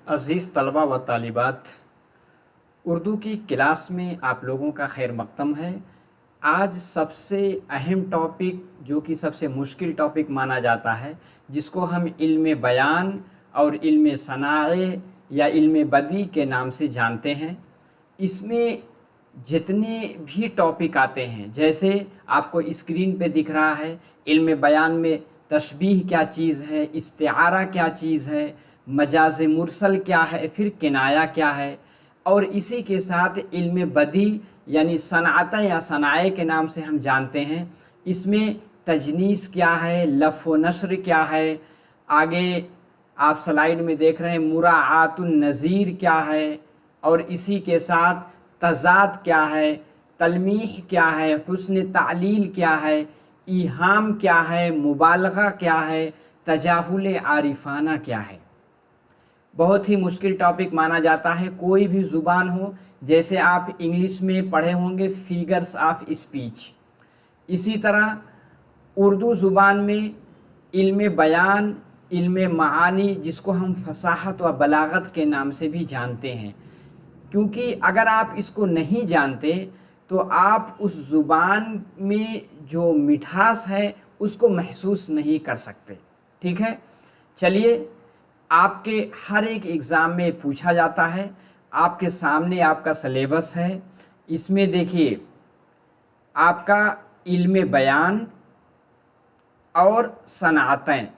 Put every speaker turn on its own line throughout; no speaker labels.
अज़ीज़ तलबा व तालिबात, उर्दू की क्लास में आप लोगों का खैर मक़दम है। आज सबसे अहम टॉपिक, जो कि सबसे मुश्किल टॉपिक माना जाता है, जिसको हम इल्म बयान और इल्म सनाए या इल्म बदी के नाम से जानते हैं। इसमें जितने भी टॉपिक आते हैं, जैसे आपको स्क्रीन पे दिख रहा है, इल्म बयान में तशबीह क्या चीज़ है, इस्तिआरा क्या चीज़ है, मजाज मुरसल क्या है, फिर किनाया क्या है, और इसी के साथ इल्म बदी यानी सनात या सनाए के नाम से हम जानते हैं। इसमें तजनीस क्या है, लफ़ व नश्र क्या है, आगे आप स्लाइड में देख रहे हैं मुराआतुन नज़ीर क्या है, और इसी के साथ तज़ाद क्या है, तलमीह क्या है, हुस्न तालील क्या है, ईहाम क्या है, मुबालगा क्या है, तजाहुल आरिफाना क्या है। बहुत ही मुश्किल टॉपिक माना जाता है। कोई भी ज़ुबान हो, जैसे आप इंग्लिश में पढ़े होंगे फिगर्स ऑफ स्पीच, इसी तरह उर्दू ज़ुबान में इल्म बयान, इल्म मानी, जिसको हम फसाहत व बलागत के नाम से भी जानते हैं, क्योंकि अगर आप इसको नहीं जानते तो आप उस ज़ुबान में जो मिठास है उसको महसूस नहीं कर सकते। ठीक है, चलिए, आपके हर एक एग्ज़ाम में पूछा जाता है। आपके सामने आपका सिलेबस है, इसमें देखिए आपका इल्म बयान और सनातें,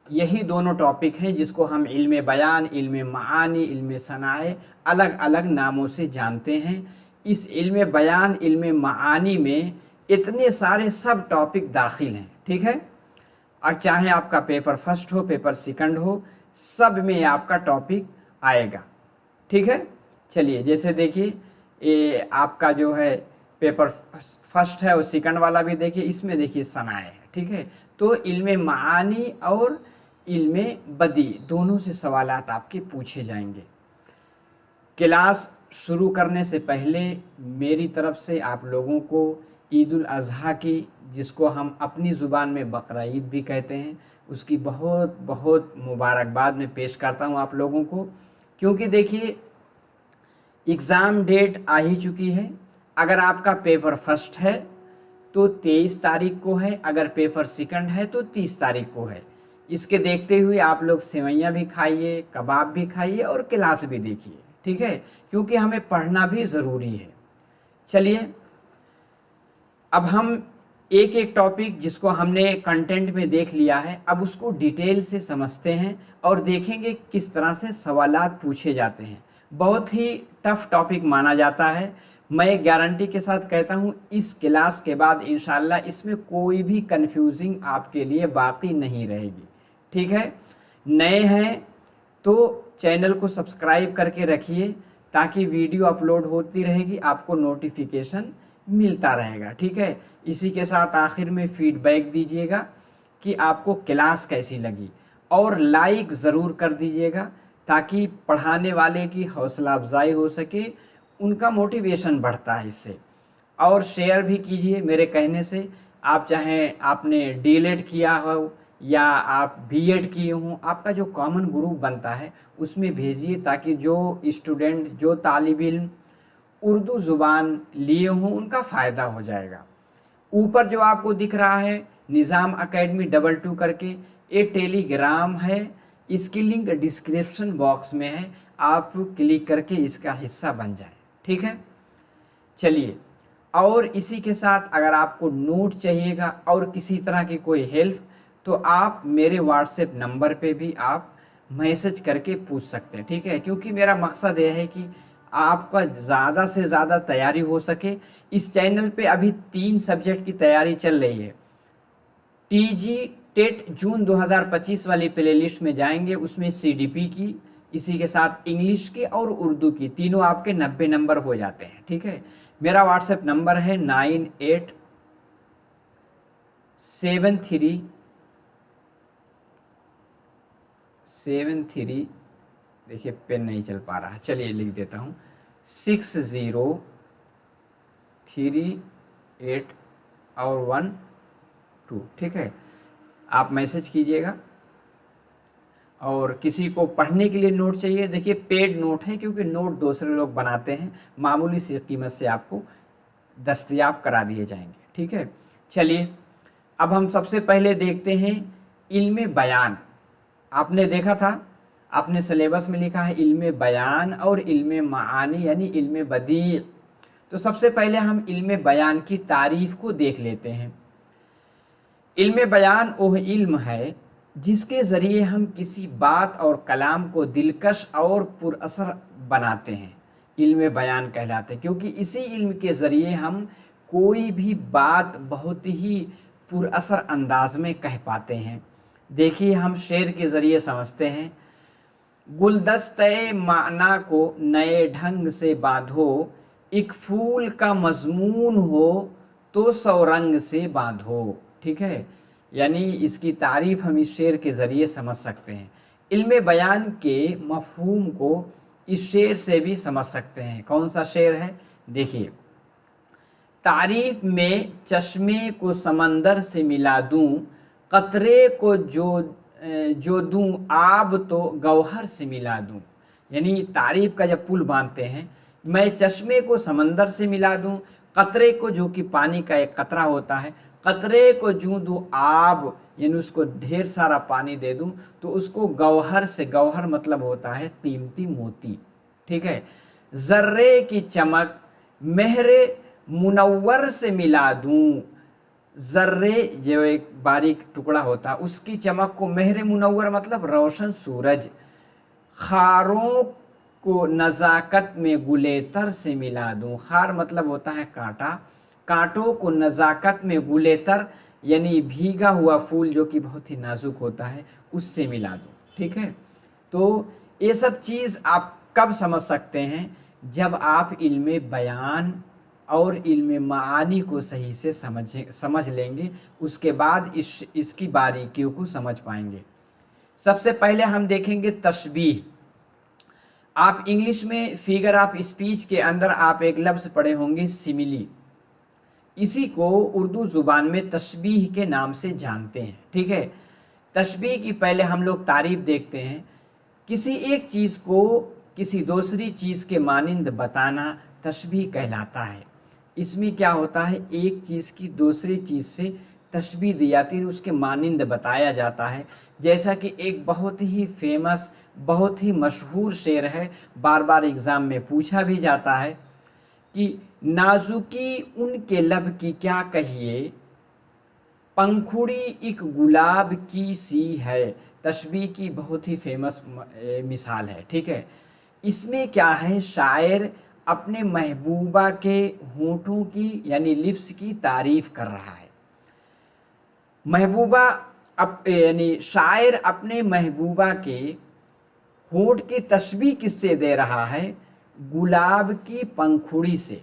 यही दोनों टॉपिक हैं जिसको हम इल्म बयान, इल्म मानी, इल्म सनाए अलग अलग नामों से जानते हैं। इस इल्म बयान, इल्म मानी में इतने सारे सब टॉपिक दाखिल हैं। ठीक है, और चाहे आपका पेपर फर्स्ट हो, पेपर सेकंड हो, सब में आपका टॉपिक आएगा। ठीक है, चलिए, जैसे देखिए ये आपका जो है पेपर फर्स्ट है और सेकंड वाला भी देखिए, इसमें देखिए सनाए है। ठीक है, तो इल्म मानी और इल्म बदी दोनों से सवालात आपके पूछे जाएंगे। क्लास शुरू करने से पहले मेरी तरफ से आप लोगों को ईद उल अज़हा की, जिसको हम अपनी ज़ुबान में बकरा ईद भी कहते हैं, उसकी बहुत बहुत मुबारकबाद मैं पेश करता हूँ आप लोगों को। क्योंकि देखिए एग्ज़ाम डेट आ ही चुकी है। अगर आपका पेपर फर्स्ट है तो 23 तारीख को है, अगर पेपर सेकंड है तो 30 तारीख को है। इसके देखते हुए आप लोग सेवइयाँ भी खाइए, कबाब भी खाइए और क्लास भी देखिए। ठीक है, क्योंकि हमें पढ़ना भी ज़रूरी है। चलिए, अब हम एक एक टॉपिक जिसको हमने कंटेंट में देख लिया है, अब उसको डिटेल से समझते हैं और देखेंगे किस तरह से सवालात पूछे जाते हैं। बहुत ही टफ टॉपिक माना जाता है। मैं गारंटी के साथ कहता हूँ इस क्लास के बाद इंशाल्लाह इसमें कोई भी कंफ्यूजिंग आपके लिए बाकी नहीं रहेगी। ठीक है, नए हैं तो चैनल को सब्सक्राइब करके रखिए, ताकि वीडियो अपलोड होती रहेगी, आपको नोटिफिकेशन मिलता रहेगा। ठीक है, इसी के साथ आखिर में फीडबैक दीजिएगा कि आपको क्लास कैसी लगी, और लाइक ज़रूर कर दीजिएगा ताकि पढ़ाने वाले की हौसला अफजाई हो सके, उनका मोटिवेशन बढ़ता है इससे। और शेयर भी कीजिए मेरे कहने से। आप चाहें आपने डीएलएड किया हो या आप बीएड किए हों, आपका जो कॉमन ग्रुप बनता है उसमें भेजिए, ताकि जो स्टूडेंट, जो तालिब इल्म उर्दू ज़ुबान लिए हों उनका फ़ायदा हो जाएगा। ऊपर जो आपको दिख रहा है निज़ाम एकेडमी 22 करके, ये टेलीग्राम है, इसकी लिंक डिस्क्रिप्शन बॉक्स में है, आप क्लिक करके इसका हिस्सा बन जाए। ठीक है, चलिए, और इसी के साथ अगर आपको नोट चाहिएगा और किसी तरह की कोई हेल्प, तो आप मेरे व्हाट्सएप नंबर पे भी आप मैसेज करके पूछ सकते हैं। ठीक है, क्योंकि मेरा मकसद यह है कि आपका ज़्यादा से ज़्यादा तैयारी हो सके। इस चैनल पे अभी 3 सब्जेक्ट की तैयारी चल रही है। टीजी टेट जून 2025 वाली प्लेलिस्ट में जाएंगे, उसमें सीडीपी की, इसी के साथ इंग्लिश की और उर्दू की, तीनों आपके 90 नंबर हो जाते हैं। ठीक है, मेरा व्हाट्सएप नंबर है 9873 देखिए पेन नहीं चल पा रहा है, चलिए लिख देता हूँ 6038 और 12। ठीक है, आप मैसेज कीजिएगा और किसी को पढ़ने के लिए नोट चाहिए, देखिए पेड नोट है, क्योंकि नोट दूसरे लोग बनाते हैं, मामूली सी कीमत से आपको दस्तयाब करा दिए जाएंगे। ठीक है, चलिए अब हम सबसे पहले देखते हैं इल्म बयान। आपने देखा था, आपने सिलेबस में लिखा है इल्म बयान और इल्म मानी यानी इल्म बदी। तो सबसे पहले हम इल्म बयान की तारीफ को देख लेते हैं। इल्म बयान वह इल्म है जिसके ज़रिए हम किसी बात और कलाम को दिलकश और पुरअसर बनाते हैं, इल्म बयान कहलाते हैं, क्योंकि इसी इल्म के ज़रिए हम कोई भी बात बहुत ही पुरअसर अंदाज में कह पाते हैं। देखिए हम शेर के ज़रिए समझते हैं, गुलदस्ते माना को नए ढंग से बांधो, एक फूल का मजमून हो तो सौ रंग से बांधो। ठीक है, यानी इसकी तारीफ हम इस शेर के ज़रिए समझ सकते हैं। इल्म बयान के मफहूम को इस शेर से भी समझ सकते हैं। कौन सा शेर है, देखिए, तारीफ में चश्मे को समंदर से मिला दूं, कतरे को जो दूं आब तो गौहर से मिला दूं। यानी तारीफ का जब पुल बांधते हैं, मैं चश्मे को समंदर से मिला दूं, कतरे को जो कि पानी का एक कतरा होता है, कतरे को जूं दूं आब यानी उसको ढेर सारा पानी दे दूं तो उसको गौहर से, गौहर मतलब होता है कीमती मोती। ठीक है, जर्रे की चमक मेहरे मुनव्वर से मिला दूं, जर्रे जो एक बारीक टुकड़ा होता है उसकी चमक को मेहरे मुनव्वर मतलब रोशन सूरज, खारों को नज़ाकत में गुलेतर से मिला दूं, खार मतलब होता है कांटा, कांटों को नज़ाकत में गुलेतर यानी भीगा हुआ फूल जो कि बहुत ही नाजुक होता है उससे मिला दूं। ठीक है, तो ये सब चीज़ आप कब समझ सकते हैं, जब आप इल्म बयान और इल्म मानी को सही से समझ लेंगे, उसके बाद इसकी बारीकियों को समझ पाएंगे। सबसे पहले हम देखेंगे तशबीह। आप इंग्लिश में फिगर ऑफ स्पीच के अंदर आप एक लफ्ज़ पढ़े होंगे सिमिली, इसी को उर्दू ज़ुबान में तशबीह के नाम से जानते हैं। ठीक है, तशबीह की पहले हम लोग तारीफ देखते हैं। किसी एक चीज़ को किसी दूसरी चीज़ के मानिंद बताना तशबीह कहलाता है। इसमें क्या होता है, एक चीज़ की दूसरी चीज़ से तशबीह दी जाती है, उसके मानिंद बताया जाता है। जैसा कि एक बहुत ही फेमस, बहुत ही मशहूर शेर है, बार बार एग्ज़ाम में पूछा भी जाता है कि नाजुकी उनके लब की क्या कहिए, पंखुड़ी एक गुलाब की सी है। तशबीह की बहुत ही फेमस मिसाल है। ठीक है, इसमें क्या है, शायर अपने महबूबा के होठों की यानी लिप्स की तारीफ कर रहा है। महबूबा यानी शायर अपने महबूबा के होठ की तशबीह किससे दे रहा है, गुलाब की पंखुड़ी से।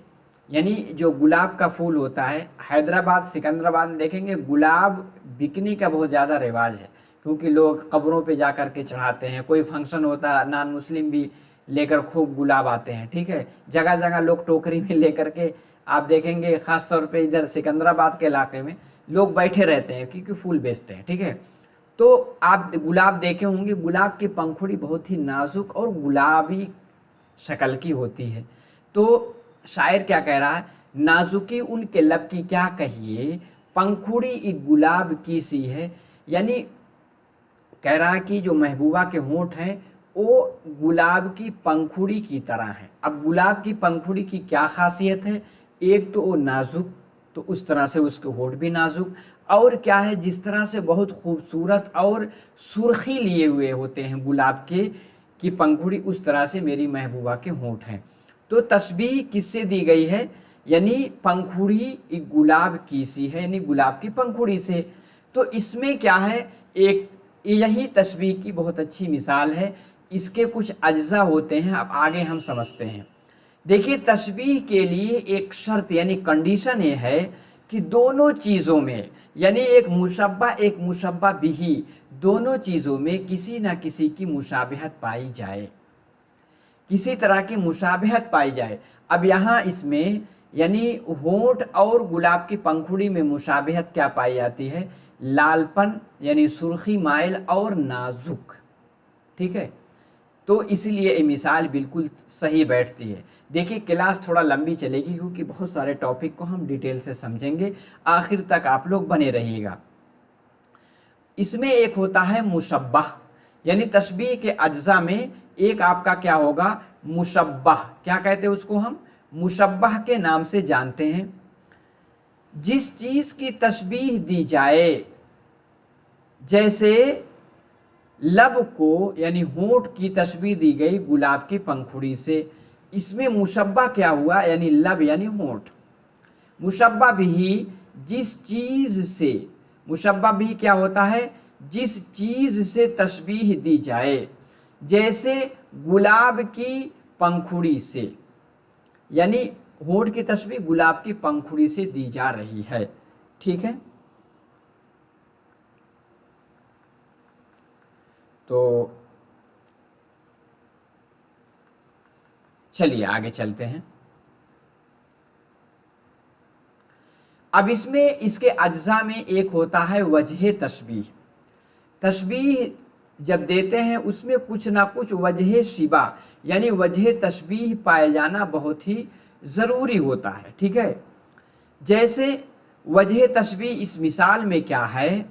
यानी जो गुलाब का फूल होता है, हैदराबाद सिकंदराबाद में देखेंगे गुलाब बिकने का बहुत ज़्यादा रिवाज है, क्योंकि लोग कब्रों पे जा कर के चढ़ाते हैं, कोई फंक्शन होता है नॉन मुस्लिम भी लेकर खूब गुलाब आते हैं। ठीक है, जगह जगह लोग टोकरी में लेकर के, आप देखेंगे ख़ास तौर पे इधर सिकंदराबाद के इलाके में लोग बैठे रहते हैं क्योंकि फूल बेचते हैं। ठीक है, तो आप गुलाब देखे होंगे, गुलाब की पंखुड़ी बहुत ही नाजुक और गुलाबी शक्ल की होती है। तो शायर क्या कह रहा है, नाजुकी उनके लब की क्या कहिए, पंखुड़ी एक गुलाब की सी है। यानी कह रहा है कि जो महबूबा के होंठ हैं वो गुलाब की पंखुड़ी की तरह है। अब गुलाब की पंखुड़ी की क्या खासियत है, एक तो वो नाजुक, तो उस तरह से उसके होंठ भी नाजुक, और क्या है, जिस तरह से बहुत खूबसूरत और सुर्खी लिए हुए होते हैं गुलाब के की पंखुड़ी, उस तरह से मेरी महबूबा के होंठ हैं। तो तशबीह किससे दी गई है, यानी पंखुड़ी एक गुलाब की सी है, यानी गुलाब की पंखुड़ी से। तो इसमें क्या है, एक यही तशबीह की बहुत अच्छी मिसाल है। इसके कुछ अज्जा होते हैं, अब आगे हम समझते हैं। देखिए, तशबीह के लिए एक शर्त यानी कंडीशन ये है कि दोनों चीज़ों में, यानी एक मुशब्बा एक मुशब्बा बिही, दोनों चीज़ों में किसी ना किसी की मुशाबहत पाई जाए, किसी तरह की मुशाबहत पाई जाए। अब यहाँ इसमें यानी होंठ और गुलाब की पंखुड़ी में मुशाबहत क्या पाई जाती है, लालपन यानी सुर्खी माइल और नाजुक। ٹھیک ہے، تو اس لیے یہ مثال بالکل صحیح بیٹھتی ہے۔ دیکھیے کلاس تھوڑا لمبی چلے گی کیونکہ بہت سارے ٹاپک کو ہم ڈیٹیل سے سمجھیں گے، آخر تک آپ لوگ بنے رہیے گا۔ اس میں ایک ہوتا ہے مشبہ، یعنی تشبیہ کے اجزاء میں ایک آپ کا کیا ہوگا، مشبہ، کیا کہتے ہیں اس کو ہم، مشبہ کے نام سے جانتے ہیں۔ جس چیز کی تشبیہ دی جائے، جیسے لب کو یعنی ہونٹ کی تشبیہ دی گئی گلاب کی پنکھڑی سے، اس میں مشبہ کیا ہوا، یعنی لب یعنی ہونٹ۔ مشبہ بھی جس چیز سے، مشبہ بھی کیا ہوتا ہے، جس چیز سے تشبیہ دی جائے، جیسے گلاب کی پنکھڑی سے، یعنی ہونٹ کی تشبیہ گلاب کی پنکھڑی سے دی جا رہی ہے، ٹھیک ہے۔ تو چلیے آگے چلتے ہیں۔ اب اس میں اس کے اجزاء میں ایک ہوتا ہے وجہ تشبیہ۔ تشبیہ جب دیتے ہیں اس میں کچھ نہ کچھ وجہ شبہ یعنی وجہ تشبیہ پائے جانا بہت ہی ضروری ہوتا ہے، ٹھیک ہے۔ جیسے وجہ تشبیہ اس مثال میں کیا ہے،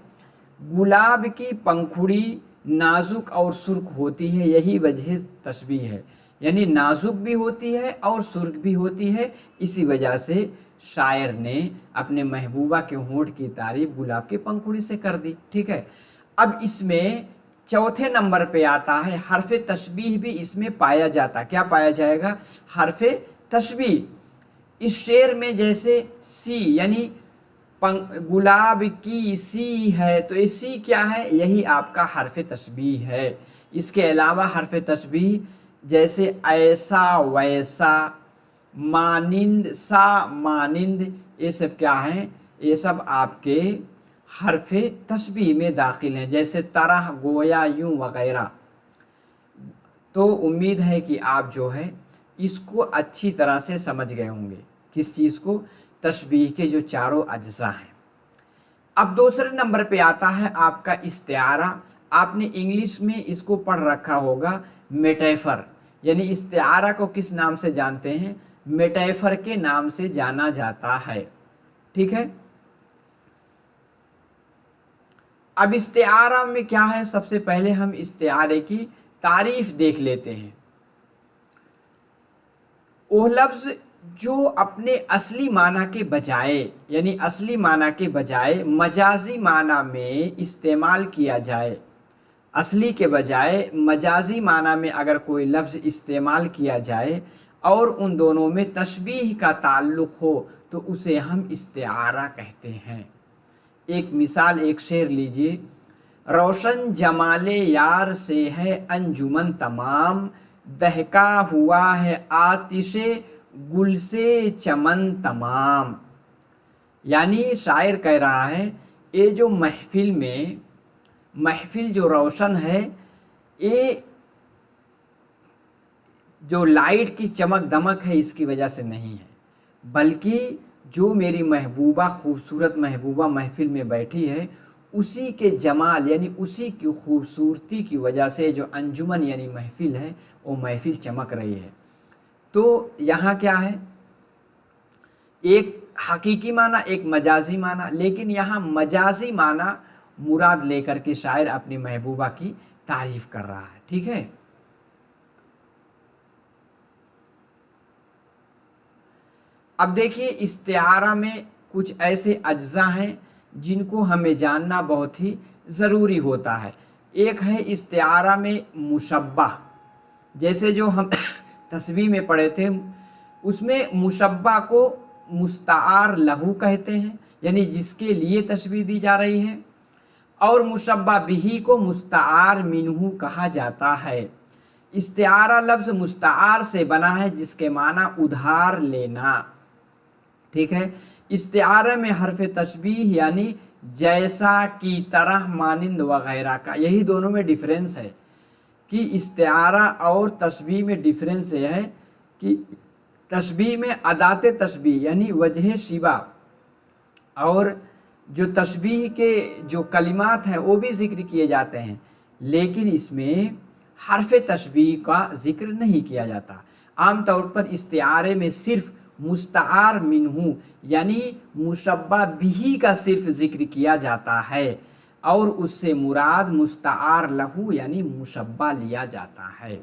گلاب کی پنکھڑی نازک اور سرخ ہوتی ہے، یہی وجہ تشبیہ ہے، یعنی نازک بھی ہوتی ہے اور سرخ بھی ہوتی ہے، اسی وجہ سے شاعر نے اپنے محبوبہ کے ہونٹ کی تعریف گلاب کی پنکھڑی سے کر دی، ٹھیک ہے۔ اب اس میں چوتھے نمبر پہ آتا ہے حرف تشبیہ بھی اس میں پایا جاتا، کیا پایا جائے گا، حرف تشبیہ۔ اس شعر میں جیسے سی یعنی گلاب کی سی ہے، تو یہ سی کیا ہے، یہی آپ کا حرف تشبیہ ہے۔ اس کے علاوہ حرف تشبیہ جیسے ایسا ویسا، مانند سا مانند، یہ سب کیا ہیں، یہ سب آپ کے حرف تشبیہ میں داخل ہیں، جیسے طرح گویا یوں وغیرہ۔ تو امید ہے کہ آپ جو ہے اس کو اچھی طرح سے سمجھ گئے ہوں گے، کس چیز کو، تشبیہ کے جو چاروں اجزاء ہیں۔ اب دوسرے نمبر پہ آتا ہے آپ کا استعارہ۔ آپ نے انگلش میں اس کو پڑھ رکھا ہوگا میٹیفر، یعنی استعارہ کو کس نام سے جانتے ہیں، میٹیفر کے نام سے جانا جاتا ہے، ٹھیک ہے۔ اب استعارہ میں کیا ہے، سب سے پہلے ہم استعارے کی تعریف دیکھ لیتے ہیں۔ وہ لفظ جو اپنے اصلی معنی کے بجائے، یعنی اصلی معنی کے بجائے مجازی معنی میں استعمال کیا جائے، اصلی کے بجائے مجازی معنی میں اگر کوئی لفظ استعمال کیا جائے اور ان دونوں میں تشبیہ کا تعلق ہو تو اسے ہم استعارہ کہتے ہیں۔ ایک مثال، ایک شعر لیجئے، روشن جمال یار سے ہے انجمن تمام، دہکا ہوا ہے آتش گل سے چمن تمام۔ یعنی شاعر کہہ رہا ہے یہ جو محفل جو روشن ہے، یہ جو لائٹ کی چمک دمک ہے اس کی وجہ سے نہیں ہے، بلکہ جو میری محبوبہ، خوبصورت محبوبہ محفل میں بیٹھی ہے، اسی کے جمال یعنی اسی کی خوبصورتی کی وجہ سے جو انجمن یعنی محفل ہے وہ محفل چمک رہی ہے۔ تو یہاں کیا ہے، ایک حقیقی معنی ایک مجازی معنی، لیکن یہاں مجازی معنی مراد لے کر کے شاعر اپنی محبوبہ کی تعریف کر رہا ہے، ٹھیک ہے۔ اب دیکھیے استعارہ میں کچھ ایسے اجزاء ہیں جن کو ہمیں جاننا بہت ہی ضروری ہوتا ہے۔ ایک ہے استعارہ میں مشبہ، جیسے جو ہم تشبیہ میں پڑھے تھے، اس میں مشبہ کو مستعار لہو کہتے ہیں، یعنی جس کے لیے تشبیہ دی جا رہی ہے، اور مشبہ بہ کو مستعار منہ کہا جاتا ہے۔ استعارہ لفظ مستعار سے بنا ہے جس کے معنی ادھار لینا، ٹھیک ہے۔ استعارہ میں حرف تشبیہ یعنی جیسا، کی طرح، مانند وغیرہ کا، یہی دونوں میں ڈیفرنس ہے کہ استعارہ اور تشبیہ میں ڈیفرنس یہ ہے کہ تشبیہ میں ادات تشبیہ یعنی وجہ شبہ اور جو تشبیہ کے جو کلمات ہیں وہ بھی ذکر کیے جاتے ہیں، لیکن اس میں हर्फ तशबीह का जिक्र नहीं किया जाता। आम तौर पर इस्तिआरे में सिर्फ मुस्तार मिन्हू यानी मुशब्बा बिही का सिर्फ जिक्र किया जाता है और उससे मुराद मुस्तार लहू यानी मुशब्बा लिया जाता है।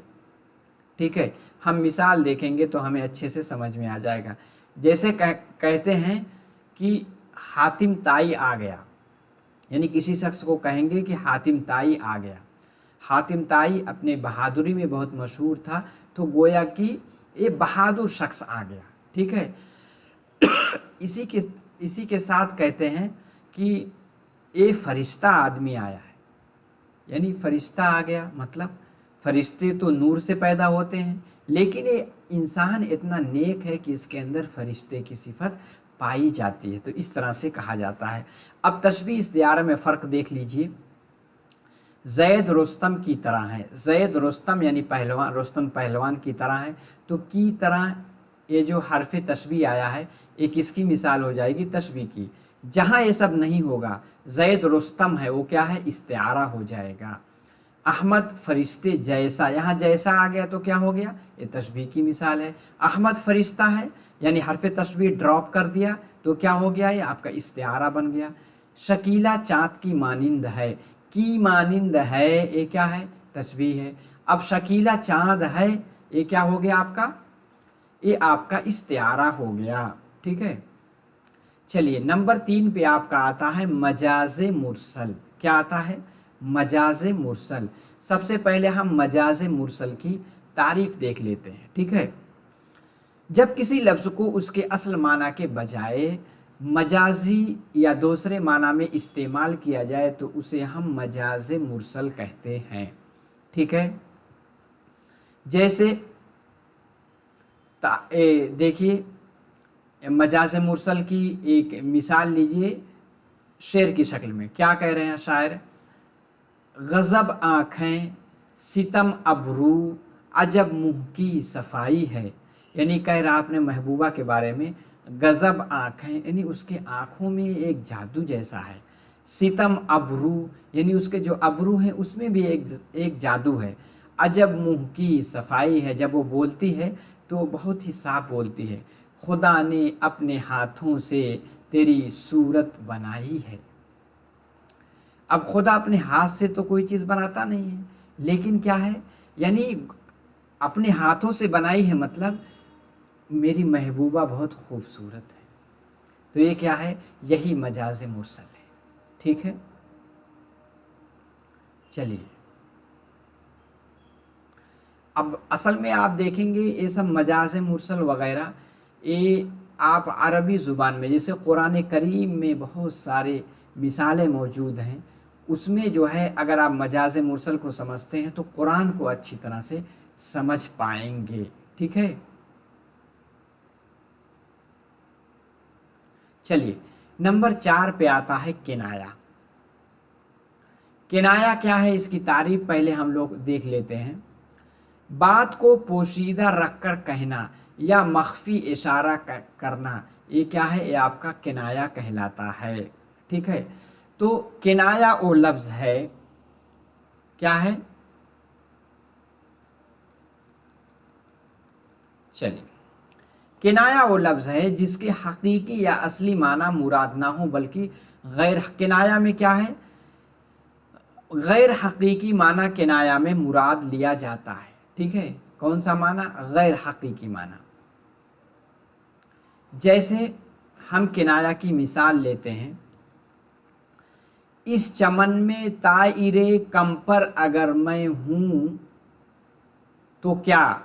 ठीक है, हम मिसाल देखेंगे तो हमें अच्छे से समझ में आ जाएगा। जैसे कहते हैं कि हातिम ताई आ गया, यानी किसी शख्स को कहेंगे कि हातिम ताई आ गया। हातिम ताई अपने बहादुरी में बहुत मशहूर था, तो गोया कि ये बहादुर शख्स आ गया। ठीक है, इसी के साथ कहते हैं कि ये फरिश्ता आदमी आया है, यानी फरिश्ता आ गया, मतलब फरिश्ते तो नूर से पैदा होते हैं, लेकिन ये इंसान इतना नेक है कि इसके अंदर फरिश्ते की सिफत पाई जाती है, तो इस तरह से कहा जाता है। अब तशबीह इस्तिआरा में फ़र्क देख लीजिए। ज़ैद रुस्तम की तरह है, ज़ैद रुस्तम यानी पहलवान, रुस्तम पहलवान की तरह है, तो की तरह ये जो हर्फ तशबीह आया है ये किसकी मिसाल हो जाएगी? तशबीह की। जहाँ ये सब नहीं होगा, ज़ैद रुस्तम है, वो क्या है? इस्तिआरा हो जाएगा। अहमद फरिश्ते जैसा, यहाँ जैसा आ गया तो क्या हो गया? ये तशबीह की मिसाल है। अहमद फरिश्ता है, यानी हर्फ तशबीह ड्रॉप कर दिया तो क्या हो गया? ये आपका इस्तिआरा बन गया। शकीला चाँद की मानिंद है, की मानिंद है, ये क्या है? तशबीह है। अब शकीला चाँद है, ये क्या हो गया आपका? ये आपका इस्तिआरा हो गया। ठीक है, चलिए नंबर 3 पे आपका आता है मजाज़े मुरसल। क्या आता है? मजाज़े मुरसल। सबसे पहले हम मजाज़े मुरसल की तारीफ देख लेते हैं। ठीक है, जब किसी लफ्ज़ को उसके असल माना के बजाय मजाजी या दूसरे माना में इस्तेमाल किया जाए तो उसे हम मजाज़े मुरसल कहते हैं। ठीक है, जैसे देखिए मजाज़े मुरसल की एक मिसाल लीजिए शेर की शक्ल में। क्या कह रहे हैं शायर? गज़ब आँखें सितम अबरू अजब मुँह की सफाई है, यानी कह रहा अपने महबूबा के बारे में। गज़ब आँखें यानी उसके आँखों में एक जादू जैसा है। सितम अबरू यानी उसके जो अबरू हैं उसमें भी एक जादू है। अजब मुँह की सफाई है, जब वो बोलती है तो बहुत ही साफ बोलती है। खुदा ने अपने हाथों से तेरी सूरत बनाई है। अब खुदा अपने हाथ से तो कोई चीज़ बनाता नहीं है, लेकिन क्या है? यानी अपने हाथों से बनाई है, मतलब मेरी महबूबा बहुत खूबसूरत है। तो ये क्या है? यही मजाज़े मुरसल है। ठीक है, चलिए अब असल में आप देखेंगे ये सब मजाज़े मुरसल वगैरह ये आप अरबी ज़ुबान में, जैसे कुरान करीम में बहुत सारे मिसालें मौजूद हैं, उसमें जो है अगर आप मजाज़े मुरसल को समझते हैं तो कुरान को अच्छी तरह से समझ पाएंगे। ठीक है, चलिए नंबर 4 पे आता है किनाया। किनाया क्या है? इसकी तारीफ पहले हम लोग देख लेते हैं। बात को पोशीदा रखकर कहना या मख्फी इशारा करना, ये क्या है? ये आपका किनाया कहलाता है। ठीक है, तो किनाया वो लफ्ज़ है, क्या है? चलिए, किनाया वो लफ्ज़ है जिसके हकीकी या असली माना मुराद ना हो, बल्कि गैर किनाया में क्या है? गैर हकीकी माना किनाया में मुराद लिया जाता है। ठीक है, कौन सा माना? गैर हकीकी माना। जैसे हम किनाया की मिसाल लेते हैं, इस चमन में ताइरे कम पर अगर मैं हूँ तो क्या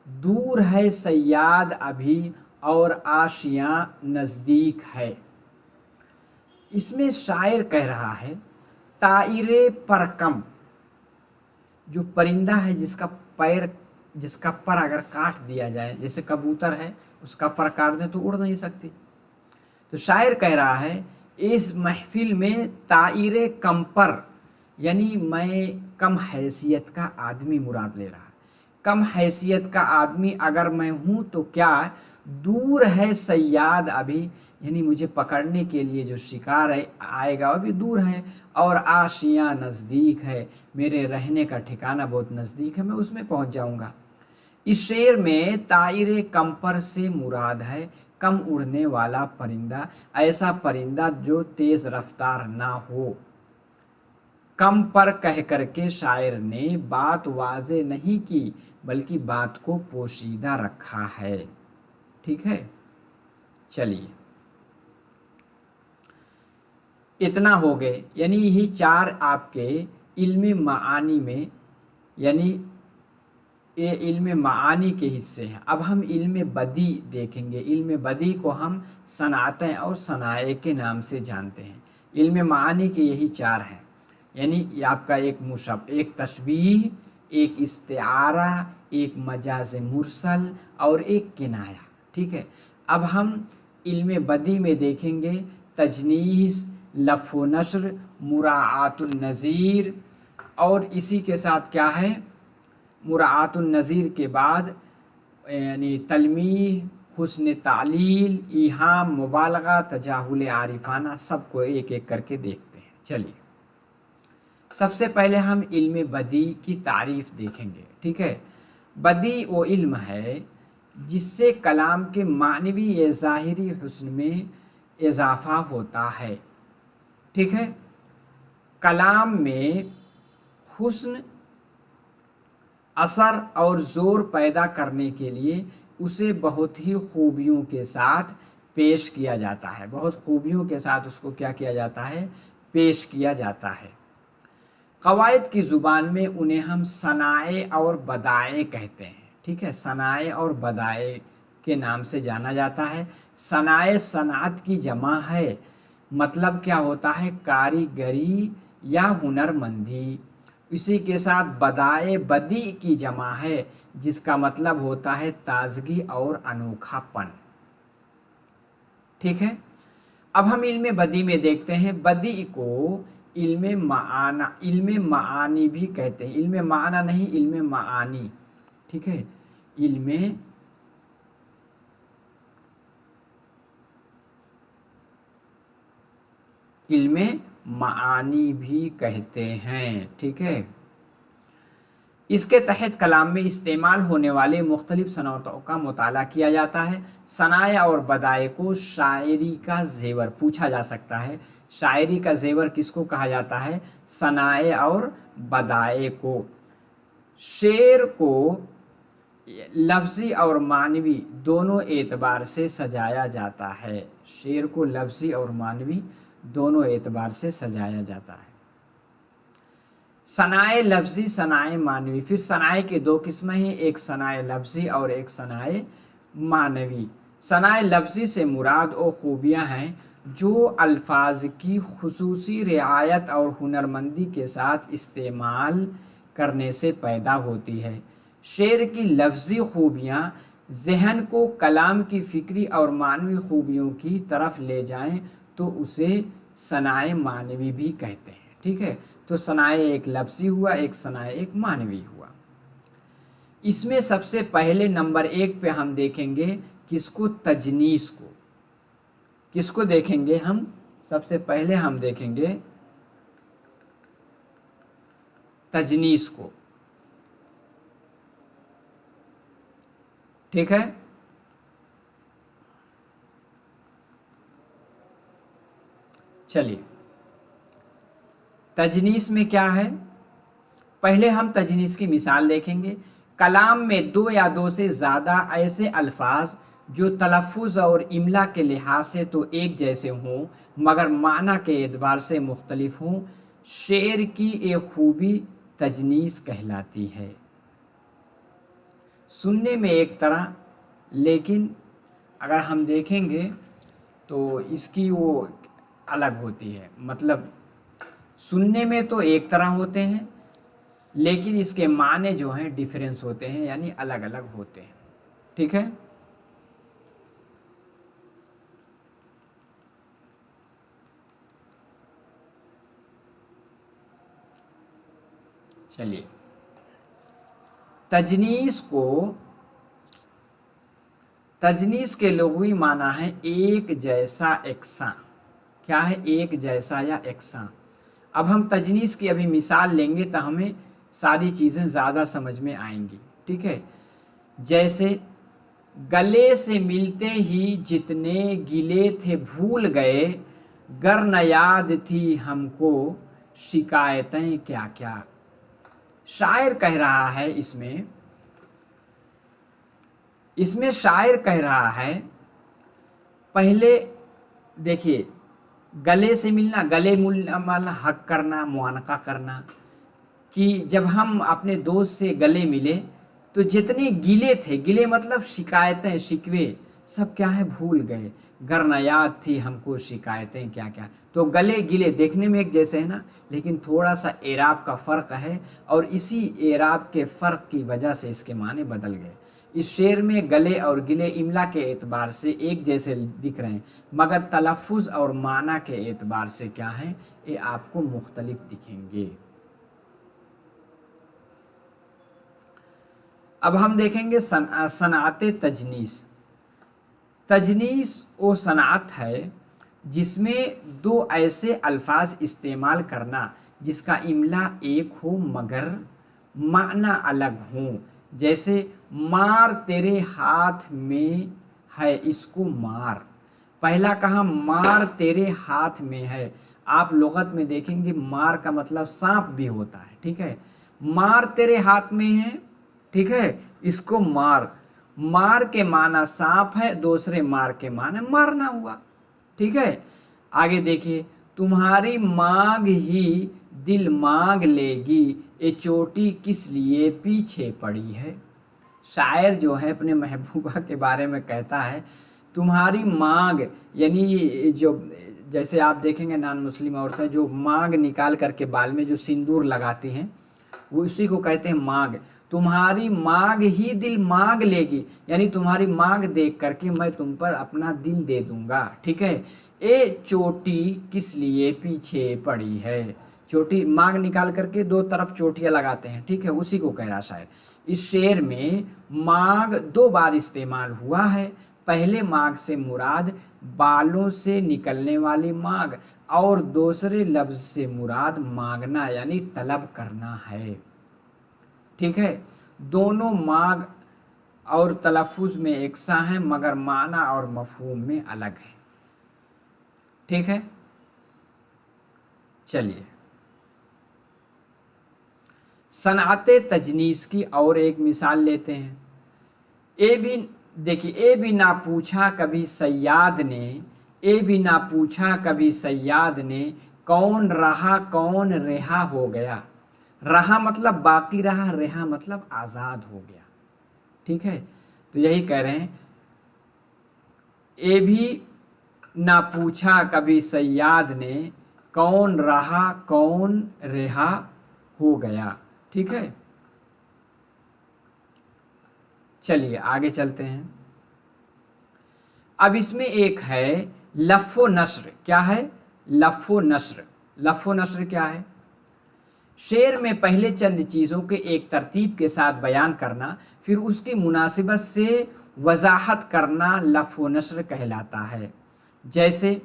दूर है सयाद अभी और आशियाँ नज़दीक है। इसमें शायर कह रहा है ताइरे पर कम, जो परिंदा है जिसका पर अगर काट दिया जाए, जैसे कबूतर है उसका पर काट दें तो उड़ नहीं सकती, तो शायर कह रहा है इस महफिल में ताइरे कम पर, यानी मैं कम हैसियत का आदमी मुराद ले रहा है। कम हैसियत का आदमी अगर मैं हूँ तो क्या दूर है सयाद अभी, यानी मुझे पकड़ने के लिए जो शिकार है आएगा वो भी दूर है, और आशियाँ नज़दीक है, मेरे रहने का ठिकाना बहुत नज़दीक है, मैं उसमें पहुंच जाऊंगा। इस शेर में ताइरे कम्पर से मुराद है कम उड़ने वाला परिंदा, ऐसा परिंदा जो तेज रफ्तार ना हो। कम पर कह करके शायर ने बात वाजे नहीं की, बल्कि बात को पोशीदा रखा है। ठीक है, चलिए इतना हो गए, यानी यही चार आपके इल्म मानी में, यानी ये इल्म मानी के हिस्से हैं। अब हम इल्म बदी देखेंगे। इल्म बदी को हम सनातें और सनाए के नाम से जानते हैं। इल्म मानी के यही चार हैं, यानी ये आपका एक मुशब, एक तशबीह, एक इस्तिआरा, एक मजाज मुरसल और एक किनाया। ठीक है, अब हम इल्म बदी में देखेंगे तजनीस, लफ़ व नश्र, मुराआतुन नज़ीर, और इसी के साथ क्या है, मुराआतुन नज़ीर के बाद यानी तलमीह, हुस्न तालील, ईहाम, मुबालगा, तजाहुल आरिफाना, सबको एक एक करके देखते हैं। चलिए सबसे पहले हम इल्म बदी की तारीफ देखेंगे। ठीक है, बदी वो इल्म है जिससे कलाम के मानवी या ज़ाहिरी हुस्न में इजाफा होता है। ठीक है, कलाम में हुस्न, असर और ज़ोर पैदा करने के लिए उसे बहुत ही खूबियों के साथ पेश किया जाता है। बहुत खूबियों के साथ उसको क्या किया जाता है, पेश किया जाता है। कवायद की ज़ुबान में उन्हें हम सनाए और बदाए कहते हैं। ठीक है, सनाए और बदाए के नाम से जाना जाता है। सनाए सनात की जमा है, मतलब क्या होता है, कारीगरी या हुनरमंदी। इसी के साथ बदाए बदी की जमा है, जिसका मतलब होता है ताजगी और अनोखापन। ठीक है, अब हम इल्म बदी में देखते हैं। बदी को इल्म मानी भी कहते हैं। इल्म माना नहीं, इल्म मानी। ठीक है, इल्म मानी भी कहते हैं। ठीक है, इसके तहत कलाम में इस्तेमाल होने वाले मुख्तलिफ सनअतों का मुताला किया जाता है। सनाए और बदाए को शायरी का जेवर पूछा जा सकता है। शायरी का जेवर किसको कहा जाता है, सनाए और बदाए को। शेर को लफ्ज़ी और मानवी दोनों एतबार से सजाया जाता है। शेर को लफ्ज़ी और मानवी दोनों एतबार से सजाया जाता है। सनाए लफ्ज़ी, सनाए मानवी। फिर सनाए के दो किस्में हैं, एक सनाए लफ्ज़ी और एक सनाए मानवी। सनाए लफ्ज़ी से मुराद वो खूबियाँ हैं जो अल्फाज की खुसूसी रियायत और हुनरमंदी के साथ इस्तेमाल करने से पैदा होती है। शेर की लफ्ज़ी खूबियाँ ज़हन को कलाम की फ़िक्री और मानवी खूबियों की तरफ ले जाएं तो उसे सनाए मानवी भी कहते हैं। ठीक है, तो सनाए एक लफ्ज़ी हुआ, एक सनाए एक मानवी हुआ। इसमें सबसे पहले नंबर एक पे हम देखेंगे किसको, तजनीस को। किसको देखेंगे हम, सबसे पहले हम देखेंगे तजनीस को। ठीक है, चलिए तजनीस में क्या है, पहले हम तजनीस की मिसाल देखेंगे। कलाम में दो या दो से ज़्यादा ऐसे अल्फाज जो तलफ़ुज़ और इमला के लिहाज से तो एक जैसे हों मगर माना के एतबार से मुख्तलिफ हों, शेर की एक खूबी तजनीस कहलाती है। सुनने में एक तरह, लेकिन अगर हम देखेंगे तो इसकी वो अलग होती है। मतलब सुनने में तो एक तरह होते हैं, लेकिन इसके माने जो हैं डिफरेंस होते हैं, यानी अलग अलग होते हैं। ठीक है, चलिए तजनीस को तजनीस के लुग़वी माना है एक जैसा एकसा। क्या है? एक जैसा या एकसा। अब हम तजनीस की अभी मिसाल लेंगे तो हमें सारी चीज़ें ज़्यादा समझ में आएंगी। ठीक है, जैसे गले से मिलते ही जितने गिले थे भूल गए, गर न याद थी हमको शिकायतें क्या क्या। शायर कह रहा है इसमें शायर कह रहा है, पहले देखिए, गले से मिलना, गले मिलना हक करना, मुआनका करना, कि जब हम अपने दोस्त से गले मिले तो जितने गिले थे, गिले मतलब शिकायतें, शिकवे, सब क्या है? भूल गए। गर न याद थी हमको शिकायतें क्या क्या। तो गले गिले देखने में एक जैसे है ना, लेकिन थोड़ा सा एराब का फ़र्क है, और इसी एराब के फ़र्क की वजह से इसके माने बदल गए। इस शेर में गले और गिले इमला के एतबार से एक जैसे दिख रहे हैं, मगर तलफ़ुज़ और माना के एतबार से क्या है? ये आपको मुख्तलिफ दिखेंगे। अब हम देखेंगे सनाते तजनीस। तजनीस वो सनात है जिसमें दो ऐसे अल्फाज इस्तेमाल करना जिसका इमला एक हो मगर माना अलग हो। जैसे मार तेरे हाथ में है इसको मार। पहला कहा मार तेरे हाथ में है। आप लुगत में देखेंगे मार का मतलब सांप भी होता है। ठीक है, मार तेरे हाथ में है, ठीक है, इसको मार। मार के माना सांप है, दूसरे मार के माना मारना हुआ। ठीक है, आगे देखिए, तुम्हारी मांग ही दिल मांग लेगी, ये चोटी किस लिए पीछे पड़ी है। शायर जो है अपने महबूबा के बारे में कहता है, तुम्हारी मांग, यानी जो, जैसे आप देखेंगे नॉन मुस्लिम औरतें जो मांग निकाल करके बाल में जो सिंदूर लगाती हैं, वो उसी को कहते हैं मांग। तुम्हारी मांग ही दिल मांग लेगी, यानी तुम्हारी मांग देख करके मैं तुम पर अपना दिल दे दूंगा। ठीक है, ए चोटी किस लिए पीछे पड़ी है। चोटी मांग निकाल करके दो तरफ चोटियां लगाते हैं। ठीक है, उसी को कह रहा शायद। इस शेर में मांग दो बार इस्तेमाल हुआ है। पहले मांग से मुराद बालों से निकलने वाली मांग, और दूसरे लफ्ज से मुराद मांगना यानी तलब करना है। ठीक है, दोनों मांग और तलफ़ुज़ में एकसा हैं मगर माना और मफ़हूम में अलग है। ठीक है, चलिए सनाते तजनीस की और एक मिसाल लेते हैं। ए भी देखिए, ए भी ना पूछा कभी सयाद ने, ए भी ना पूछा कभी सयाद ने, कौन रहा कौन रिहा हो गया। रहा मतलब बाकी रहा, रिहा मतलब आज़ाद हो गया। ठीक है, तो यही कह रहे हैं, ए भी ना पूछा कभी सयाद ने, कौन रहा कौन रिहा हो गया। ठीक है, चलिए आगे चलते हैं। अब इसमें एक है लफ़्फ़ो नस्र। क्या है? लफ़्फ़ो नस्र। लफ़्फ़ो नस्र क्या है? शेर में पहले चंद चीज़ों के एक तरतीब के साथ बयान करना, फिर उसकी मुनासिबत से वजाहत करना लफ़्फ़ो नस्र कहलाता है। जैसे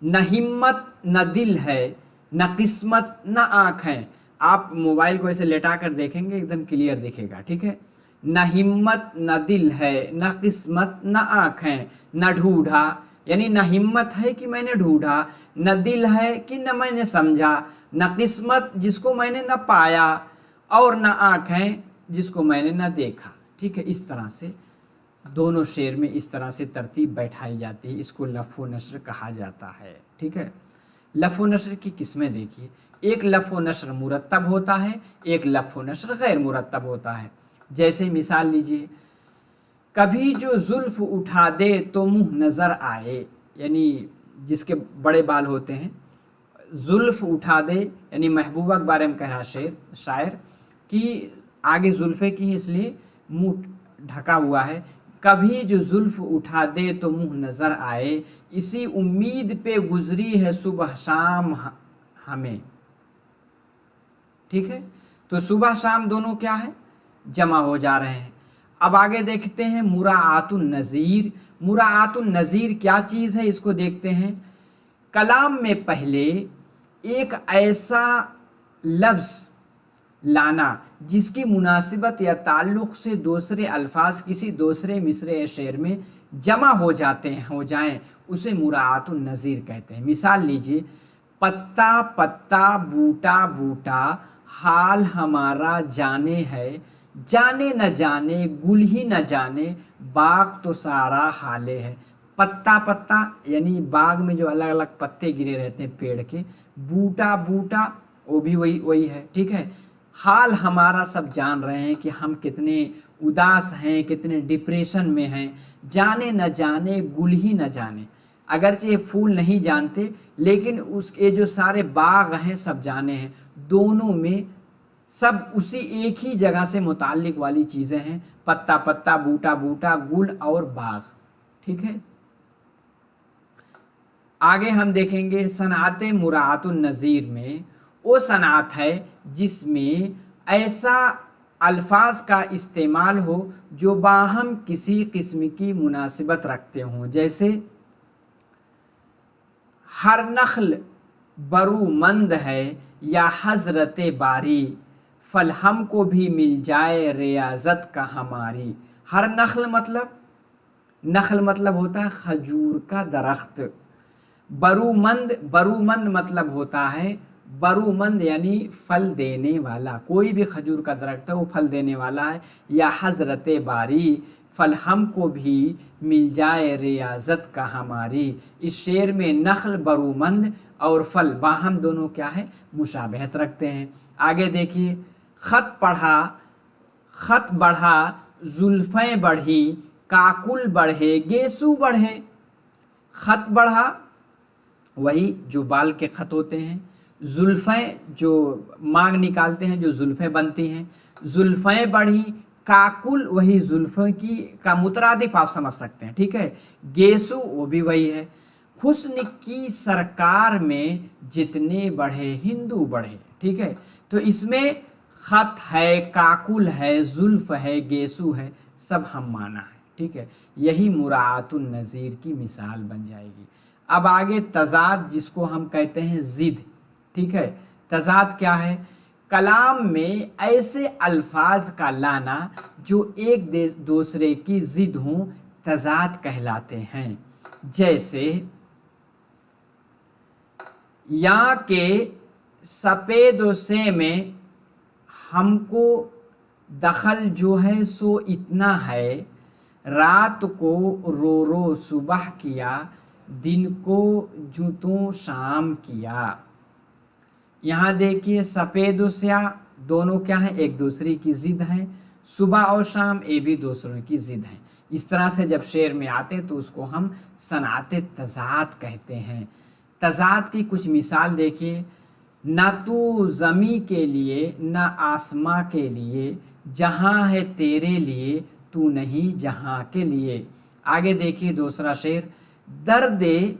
न हिम्मत न दिल है, न किस्मत न आँख है। आप मोबाइल को ऐसे लेटा कर देखेंगे एकदम क्लियर दिखेगा। ठीक है, न हिम्मत न दिल है, न किस्मत न आँख है, न ढूंढा, यानी न हिम्मत है कि मैंने ढूंढा, न दिल है कि न मैंने समझा, न किस्मत जिसको मैंने न पाया, और न आँख है जिसको मैंने न देखा। ठीक है, इस तरह से दोनों शेर में इस तरह से तरतीब बैठाई जाती है। इसको लफ़्फ़ो नस्र कहा जाता है। ठीक है, लफ़्फ़ो नस्र की किस्में देखिए, एक लफ़्फ़ो नस्र मुरत्तब होता है, एक लफ़्फ़ो नस्र गैर मुरत्तब होता है। जैसे मिसाल लीजिए, कभी जो जुल्फ़ उठा दे तो मुँह नज़र आए, यानी जिसके बड़े बाल होते हैं, जुल्फ़ उठा दे यानी महबूबा के बारे में कह रहा शायर कि आगे जुल्फ़े की है इसलिए मुँह ढका हुआ है। कभी जो जुल्फ़ उठा दे तो मुँह नज़र आए, इसी उम्मीद पे गुजरी है सुबह शाम हमें। ठीक है, तो सुबह शाम दोनों क्या है? जमा हो जा रहे हैं। अब आगे देखते हैं मुराआतुन नज़ीर। मुराआतुन नज़ीर क्या चीज़ है, इसको देखते हैं। कलाम में पहले एक ऐसा लफ्ज़ लाना जिसकी मुनासिबत या ताल्लुक़ से दूसरे अल्फाज किसी दूसरे मिसरे या शेर में जमा हो जाएं, उसे मुराआतुन नज़ीर कहते हैं। मिसाल लीजिए, पत्ता पत्ता बूटा बूटा हाल हमारा जाने है, जाने न जाने गुल ही न जाने बाग तो सारा हाले है। पत्ता पत्ता यानी बाग में जो अलग अलग पत्ते गिरे रहते हैं पेड़ के, बूटा बूटा वो भी वही है, ठीक है। हाल हमारा सब जान रहे हैं कि हम कितने उदास हैं, कितने डिप्रेशन में हैं। जाने न जाने गुल ही न जाने, अगरचे ये फूल नहीं जानते लेकिन उसके जो सारे बाग हैं सब जाने हैं। दोनों में सब उसी एक ही जगह से मुताल्लिक वाली चीज़ें हैं, पत्ता पत्ता बूटा बूटा गुल और बाग, ठीक है। आगे हम देखेंगे सनात मुराआतुन नज़ीर में वो सनात है जिसमें ऐसा अल्फाज का इस्तेमाल हो जो बाहम किसी किस्म की मुनासिबत रखते हों। जैसे हर नख्ल बरूमंद है या हजरत बारी, फल हमको भी मिल जाए रियाजत का हमारी। हर नख्ल मतलब होता है खजूर का दरख्त। बरूमंद मतलब होता है, बरूमंद यानी फल देने वाला, कोई भी खजूर का दरख्त है वो फल देने वाला है। या हजरत बारी, फल हमको भी मिल जाए रियाजत का हमारी। इस शेर में नख्ल बरूमंद और फल बाहम दोनों क्या है, मुशाबहत रखते हैं। आगे देखिए, खत बढ़ा जुल्फ़ें बढ़ी काकुल बढ़े गेसू बढ़े। खत बढ़ा वही जो बाल के खत होते हैं, जुल्फ़ें जो मांग निकालते हैं जो जुल्फ़ें बनती हैं, जुल्फ़ें बढ़ी, काकुल वही जुल्फ़ों की का मुतरादिफ आप समझ सकते हैं, ठीक है। गेसू वो भी वही है। हुस्न की सरकार में जितने बढ़े हिंदू बढ़े, ठीक है। तो इसमें खत है, काकुल है, जुल्फ़ है, गेसू है, सब हम माना है, ठीक है। यही मुराआतुन नज़ीर की मिसाल बन जाएगी। अब आगे तज़ाद जिसको हम कहते हैं ज़िद, ठीक है। तज़ाद क्या है, कलाम में ऐसे अल्फाज का लाना जो एक दूसरे की ज़िद हों, तज़ाद कहलाते हैं। जैसे यहाँ के सफ़ेद से में हमको दखल जो है सो इतना है, रात को रो रो सुबह किया, दिन को जूतों शाम किया। यहाँ देखिए सफ़ेद और स्याह दोनों क्या हैं, एक दूसरे की ज़िद हैं। सुबह और शाम ये भी दूसरों की ज़िद हैं। इस तरह से जब शेर में आते तो उसको हम सनात तज़ाद कहते हैं। तज़ाद की कुछ मिसाल देखिए, ना तू ज़मी के लिए ना आसमां के लिए, जहाँ है तेरे लिए तू नहीं जहाँ के लिए। आगे देखिए दूसरा शेर, दर्दे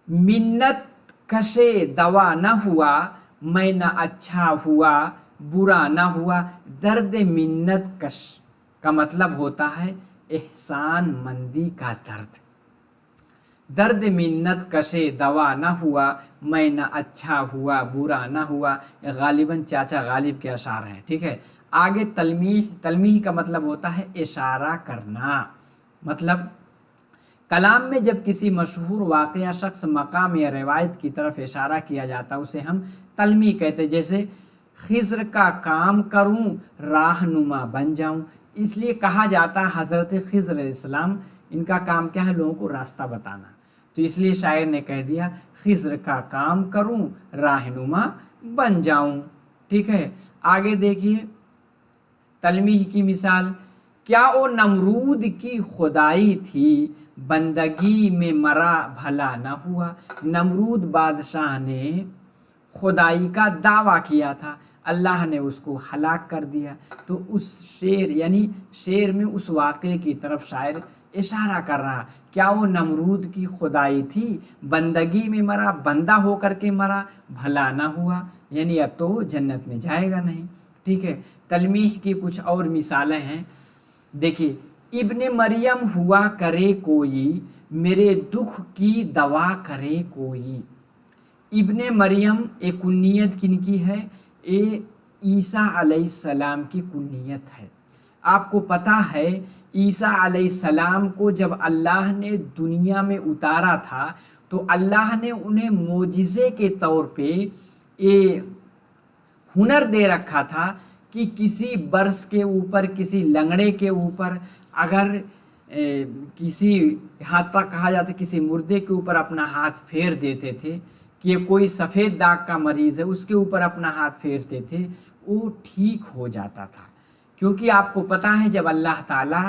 मिन्नत कशे दवा न हुआ, मैं न अच्छा हुआ बुरा न हुआ। दर्द मिन्नत कश का मतलब होता है एहसान मंदी का दर्द। दर्द मिन्नत कशे दवा न हुआ, मैं न अच्छा हुआ बुरा न हुआ। गालिबन चाचा गालिब के अशार हैं, ठीक है। आगे तलमीह का मतलब होता है इशारा करना। मतलब कलाम में जब किसी मशहूर वाक़या शख्स मकाम या रवायत की तरफ इशारा किया जाता उसे हम तलमी कहते हैं। जैसे खिज़्र का काम करूं राहनुमा बन जाऊं, इसलिए कहा जाता है हज़रत खिज़्र अलैहिस्सलाम इनका काम क्या है, लोगों को रास्ता बताना। तो इसलिए शायर ने कह दिया खिज़्र का काम करूं राहनुमा बन जाऊं, ठीक है। आगे देखिए तलमीह की मिसाल, क्या वो नमरूद की खुदाई थी, बंदगी में मरा भला न हुआ। नमरूद बादशाह ने खुदाई का दावा किया था, अल्लाह ने उसको हलाक कर दिया। तो उस शेर यानी शेर में उस वाक़े की तरफ शायर इशारा कर रहा, क्या वो नमरूद की खुदाई थी, बंदगी में मरा, बंदा होकर के मरा, भला ना हुआ, यानी अब तो जन्नत में जाएगा नहीं, ٹھیک ہے، تلمیح کی کچھ اور مثالیں ہیں. دیکھیے، ابن مریم ہوا کرے کوئی، میرے دکھ کی دوا کرے کوئی. ابن مریم ایک کنیت کن کی ہے؟ عیسیٰ علیہ السلام کی کنیت ہے. آپ کو پتہ ہے عیسیٰ علیہ السلام کو جب اللہ نے دنیا میں اتارا تھا تو اللہ نے انہیں معجزے کے طور پہ یہ ہنر دے رکھا تھا کہ کسی برس کے اوپر، کسی لنگڑے کے اوپر اگر کسی، یہاں تک کہا جاتا کسی مردے کے اوپر اپنا ہاتھ پھیر دیتے تھے کہ یہ کوئی سفید داغ کا مریض ہے، اس کے اوپر اپنا ہاتھ پھیرتے تھے، وہ ٹھیک ہو جاتا تھا. کیونکہ آپ کو پتہ ہے جب اللہ تعالیٰ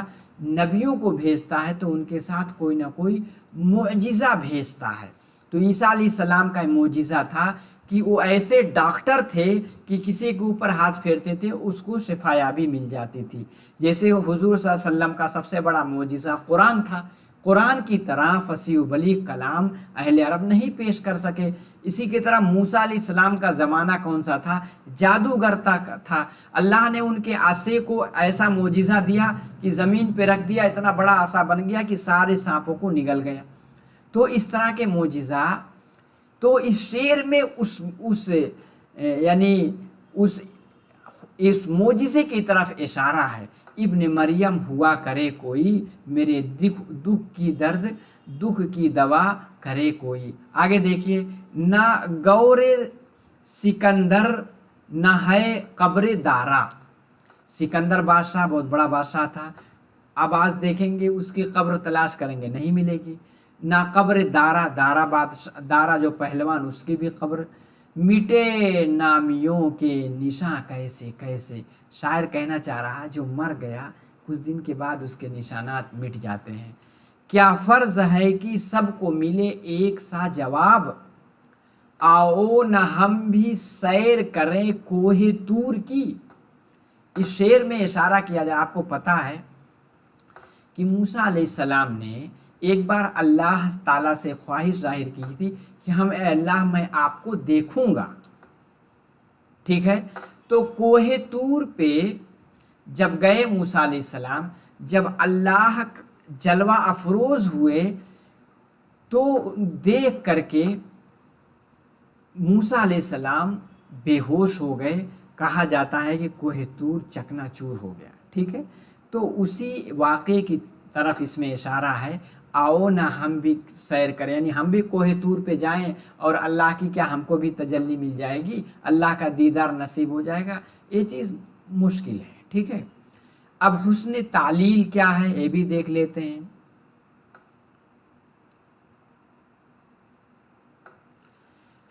نبیوں کو بھیجتا ہے تو ان کے ساتھ کوئی نہ کوئی معجزہ بھیجتا ہے. تو عیسیٰ علیہ السلام کا معجزہ تھا کہ وہ ایسے ڈاکٹر تھے کہ کسی کے اوپر ہاتھ پھیرتے تھے اس کو شفایابی مل جاتی تھی. جیسے حضور صلی اللہ علیہ وسلم کا سب سے بڑا معجزہ قرآن تھا. قرآن کی طرح فصیح و بلیغ کلام اہل عرب نہیں پیش کر سکے. اسی کی طرح موسیٰ علیہ السلام کا زمانہ کون سا تھا؟ جادوگر تھا. اللہ نے ان کے عصے کو ایسا معجزہ دیا کہ زمین پہ رکھ دیا، اتنا بڑا عصا بن گیا کہ سارے سانپوں کو نگل گیا. تو اس طرح کے معجزہ، تو اس شعر میں اس معجزے کی طرف اشارہ ہے. ابن مریم ہوا کرے کوئی، میرے دکھ کی درد، دکھ کی دوا کرے کوئی. آگے دیکھیے، نہ گور سکندر نہ ہے قبر دارا. سکندر بادشاہ بہت بڑا بادشاہ تھا. اب آج دیکھیں گے اس کی قبر تلاش کریں گے نہیں ملے گی. نہ قبر دارا جو پہلوان، اس کی بھی قبر. مٹے نامیوں کے نشاں کیسے کیسے. شاعر کہنا چاہ رہا جو مر گیا کچھ دن کے بعد اس کے نشانات مٹ جاتے ہیں. کیا فرض ہے کہ سب کو ملے ایک سا جواب، آؤ نہ ہم بھی سیر کریں کوہ طور کی. اس شعر میں اشارہ کیا جائے. آپ کو پتہ ہے کہ موسیٰ علیہ السلام نے ایک بار اللہ تعالیٰ سے خواہش ظاہر کی تھی کہ اے اللہ میں آپ کو دیکھوں گا. ٹھیک ہے، تو کوہ طور پہ جب گئے موسیٰ علیہ السلام، جب اللہ جلوہ افروز ہوئے تو دیکھ کر کے موسیٰ علیہ السلام بے ہوش ہو گئے. کہا جاتا ہے کہ کوہ طور چکنا چور ہو گیا. ٹھیک ہے، تو اسی واقعے کی طرف اس میں اشارہ ہے. آؤ نہ ہم بھی سیر کریں، یعنی ہم بھی کوہ طور پہ جائیں اور اللہ کی کیا ہم کو بھی تجلی مل جائے گی، اللہ کا دیدار نصیب ہو جائے گا. یہ چیز مشکل ہے. ٹھیک ہے، اب حسن تعلیل کیا ہے یہ بھی دیکھ لیتے ہیں.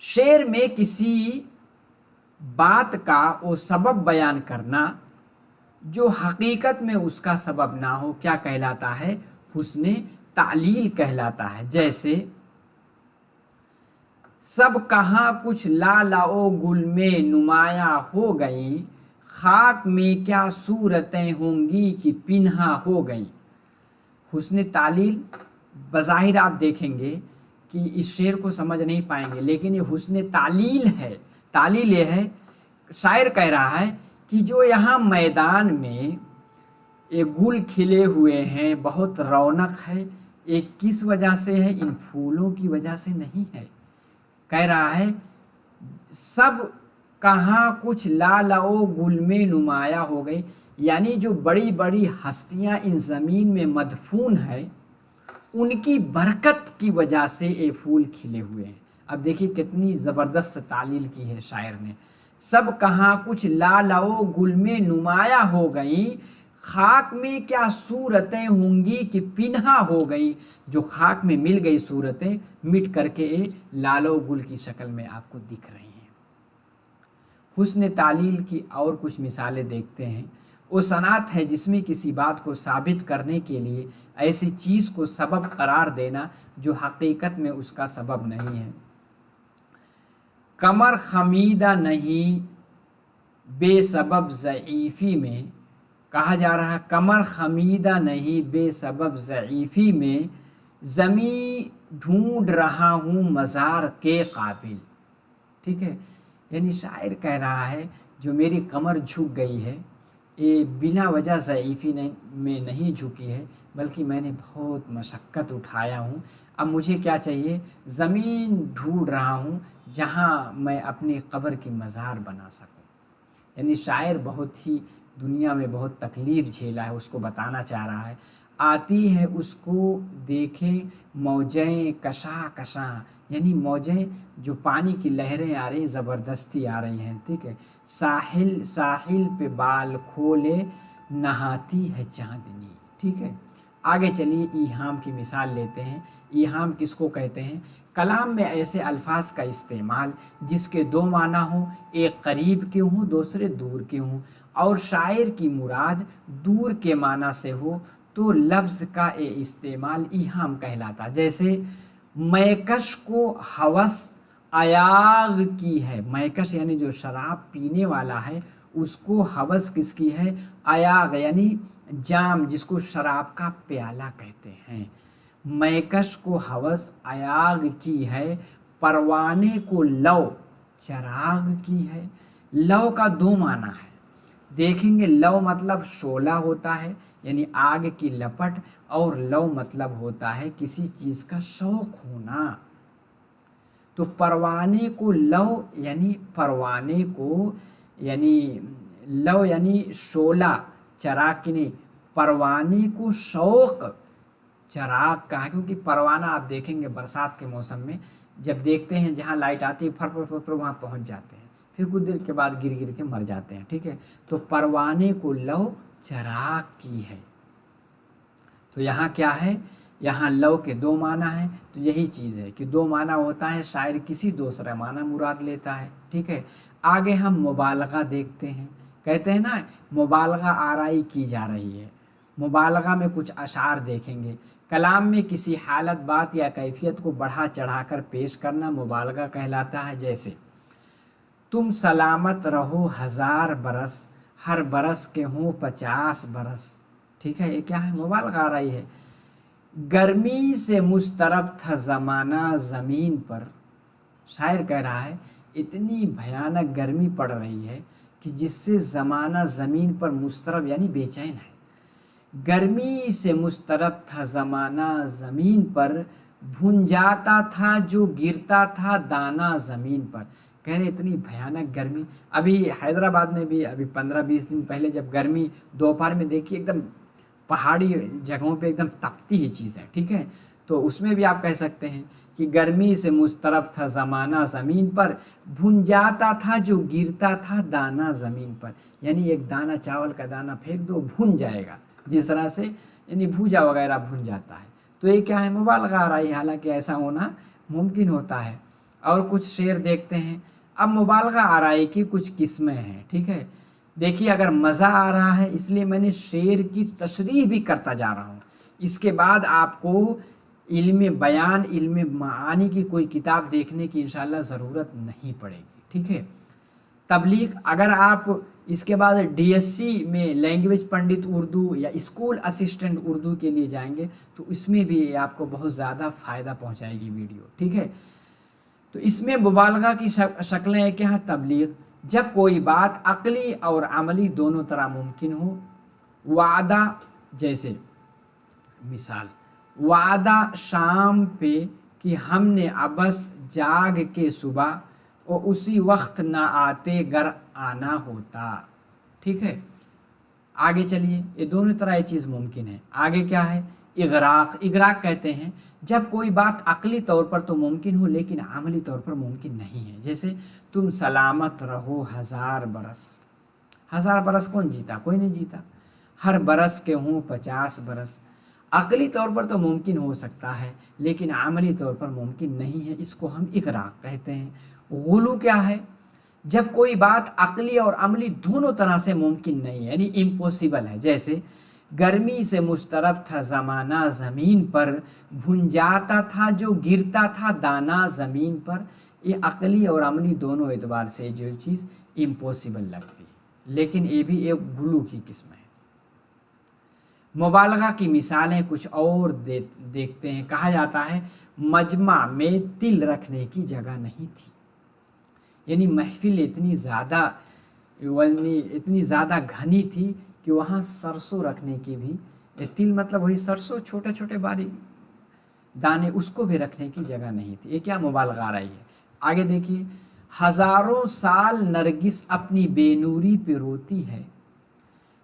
شعر میں کسی بات کا وہ سبب بیان کرنا جو حقیقت میں اس کا سبب نہ ہو، کیا کہلاتا ہے؟ حسن تعلیل کہلاتا ہے. جیسے سب کہاں کچھ لالا گل میں نمایاں ہو گئیں، خاک میں کیا صورتیں ہوں گی کہ پنہا ہو گئیں. حسن تعلیل بظاہر آپ دیکھیں گے کہ اس شعر کو سمجھ نہیں پائیں گے، لیکن یہ حسن تعلیل ہے. تعلیل یہ ہے، شاعر کہہ رہا ہے کہ جو یہاں میدان میں یہ گل کھلے ہوئے ہیں، بہت رونق ہے، یہ کس وجہ سے ہے؟ ان پھولوں کی وجہ سے نہیں ہے. کہہ رہا ہے سب کہاں کچھ لالاؤ گل میں نمایاں ہو گئی، یعنی جو بڑی بڑی ہستیاں ان زمین میں مدفون ہیں ان کی برکت کی وجہ سے یہ پھول کھلے ہوئے ہیں. اب دیکھیے کتنی زبردست تعلیل کی ہے شاعر نے. سب کہاں کچھ لالاؤ گل میں نمایاں ہو گئیں، خاک میں کیا صورتیں ہوں گی کہ پنہا ہو گئیں. جو خاک میں مل گئی صورتیں مٹ کر کے لال و گل کی شکل میں آپ کو دکھ رہی ہیں. حسن تعلیل کی اور کچھ مثالیں دیکھتے ہیں. وہ صنعت ہے جس میں کسی بات کو ثابت کرنے کے لیے ایسی چیز کو سبب قرار دینا جو حقیقت میں اس کا سبب نہیں ہے. کمر خمیدہ نہیں بے سبب ضعیفی میں. کہا جا رہا کمر خمیدہ نہیں بے سبب ضعیفی میں، زمیں ڈھونڈ رہا ہوں مزار کے قابل. ٹھیک ہے، یعنی شاعر کہہ رہا ہے जो मेरी कमर झुक गई है, ये बिना वजह ज़ईफ़ी में नहीं झुकी है, बल्कि मैंने बहुत मशक्क़त उठाया हूँ। अब मुझे क्या चाहिए? ज़मीन ढूंढ रहा हूँ जहाँ मैं अपनी कब्र की मज़ार बना सकूँ। यानी शायर बहुत ही दुनिया में बहुत तकलीफ़ झेला है, उसको बताना चाह रहा है। आती है उसको देखे मौजें कशा कशा, यानी मौजें जो पानी की लहरें आ रही, ज़बरदस्ती आ रही हैं, ठीक है। साहिल साहिल पे बाल खोले नहाती है चांदनी, ठीक है। आगे चलिए ईहाम की मिसाल लेते हैं। ईहाम किसको कहते हैं? कलाम में ऐसे अल्फाज का इस्तेमाल जिसके दो माना हों, एक करीब के हों, दूसरे दूर के हों, और शायर की मुराद दूर के माना से हो, तो लफ्ज़ का ये इस्तेमाल ईहाम कहलाता। जैसे मैकश को हवस अयाग की है। मैकश यानी जो शराब पीने वाला है, उसको हवस किसकी है? अयाग यानी जाम, जिसको शराब का प्याला कहते हैं। मैकश को हवस अयाग की है, परवाने को लव चराग की है। लव का दो माना है, देखेंगे। लव मतलब शोला होता है, यानी आग की लपट, और लव मतलब होता है किसी चीज़ का शौक होना। तो परवाने को लव यानी परवाने को, यानी लव यानी शोला, चराग की नहीं। परवाने को शौक चराग का है, क्योंकि परवाना आप देखेंगे बरसात के मौसम में जब देखते हैं जहाँ लाइट आती है फर फर फर फर वहाँ पहुँच जाते हैं, फिर कुछ देर के बाद गिर गिर के मर जाते हैं, ठीक है। तो परवाने को लव चराग की है। तो यहाँ क्या है? यहाँ लव के दो माना है। तो यही चीज़ है कि दो माना होता है, शायर किसी दूसरा माना मुराद लेता है, ठीक है। आगे हम मुबालगा देखते हैं। कहते हैं ना, मुबालगा आराई की जा रही है। मुबालगा में कुछ अशार देखेंगे। कलाम में किसी हालत, बात या कैफियत को बढ़ा चढ़ाकर पेश करना मुबालगा कहलाता है। जैसे तुम सलामत रहो 1000 बरस, हर बरस के हों 50 बरस, ठीक है। ये क्या है? मुबालगा आ रही है। गर्मी से मुस्तरब था ज़माना ज़मीन पर, शायर कह रहा है इतनी भयानक गर्मी पड़ रही है कि जिससे ज़माना ज़मीन पर मुस्तरब यानी बेचैन है। गर्मी से मुस्तरब था ज़माना ज़मीन पर, भुन जाता था जो गिरता था दाना ज़मीन पर। कह रहे इतनी भयानक गर्मी। अभी हैदराबाद में भी अभी 15-20 दिन पहले जब गर्मी दोपहर में देखी, एकदम पहाड़ी जगहों पे एकदम तपती ही चीज़ है, ठीक है। तो उसमें भी आप कह सकते हैं कि गर्मी से मुस्तरब था ज़माना ज़मीन पर, भुन जाता था जो गिरता था दाना ज़मीन पर। यानी एक दाना, चावल का दाना फेंक दो, भुन जाएगा, जिस तरह से यानी भूजा वगैरह भुन जाता है। तो ये क्या है? मुबालगा आ रहा है, हालांकि ऐसा होना मुमकिन होता है। और कुछ शेर देखते हैं। अब मुबालगा आराई की कुछ किस्में हैं, ठीक है। देखिए, अगर मज़ा आ रहा है इसलिए मैंने शेर की तशरीह भी करता जा रहा हूँ। इसके बाद आपको इल्म बयान, इल्म मानी की कोई किताब देखने की इंशाल्लाह ज़रूरत नहीं पड़ेगी, ठीक है। तबलीग, अगर आप इसके बाद डीएससी में लैंग्वेज पंडित उर्दू या स्कूल असिस्टेंट उर्दू के लिए जाएंगे तो इसमें भी आपको बहुत ज़्यादा फ़ायदा पहुंचाएगी वीडियो, ठीक है। तो इसमें मुबालगा की शक्लें हैं क्या? तबलीग, जब कोई बात अक़ली और अमली दोनों तरह मुमकिन हो। वादा, जैसे मिसाल, वादा शाम पे कि हमने अबस जाग के सुबह, और उसी वक्त ना आते गर आना होता, ठीक है। आगे चलिए, ये दोनों तरह ये चीज़ मुमकिन है। आगे क्या है? इगराक। इगराक कहते हैं जब कोई बात अक़ली तौर पर तो मुमकिन हो लेकिन अमली तौर पर मुमकिन नहीं है। जैसे तुम सलामत रहो 1000 बरस। 1000 बरस कौन जीता? कोई नहीं जीता। हर बरस के हों 50 बरस। अक़ली तौर पर तो मुमकिन हो सकता है लेकिन अमली तौर पर मुमकिन नहीं है, इसको हम इगराक कहते हैं। गुलू क्या है? जब कोई बात अक़ली और अमली दोनों तरह से मुमकिन नहीं है, यानी इम्पॉसिबल है। जैसे गर्मी से मुस्तरब था ज़माना ज़मीन पर, भुन जाता था जो गिरता था दाना ज़मीन पर। ये अक़ली और अमली दोनों एतबार से जो चीज़ इम्पॉसिबल लगती है, लेकिन ये भी एक गुलू की किस्म है। मुबालगा की मिसालें कुछ और देखते हैं। कहा जाता है मजमा में तिल रखने की जगह नहीं थी, यानी महफिल इतनी ज़्यादा इतनी ज़्यादा घनी थी कि वहाँ सरसों रखने की भी, तिल मतलब वही सरसों, छोटे छोटे बारीक दाने, उसको भी रखने की जगह नहीं थी। ये क्या मुबालगा आ रही है। आगे देखिए, हजारों साल नरगिस अपनी बेनूरी पे रोती है,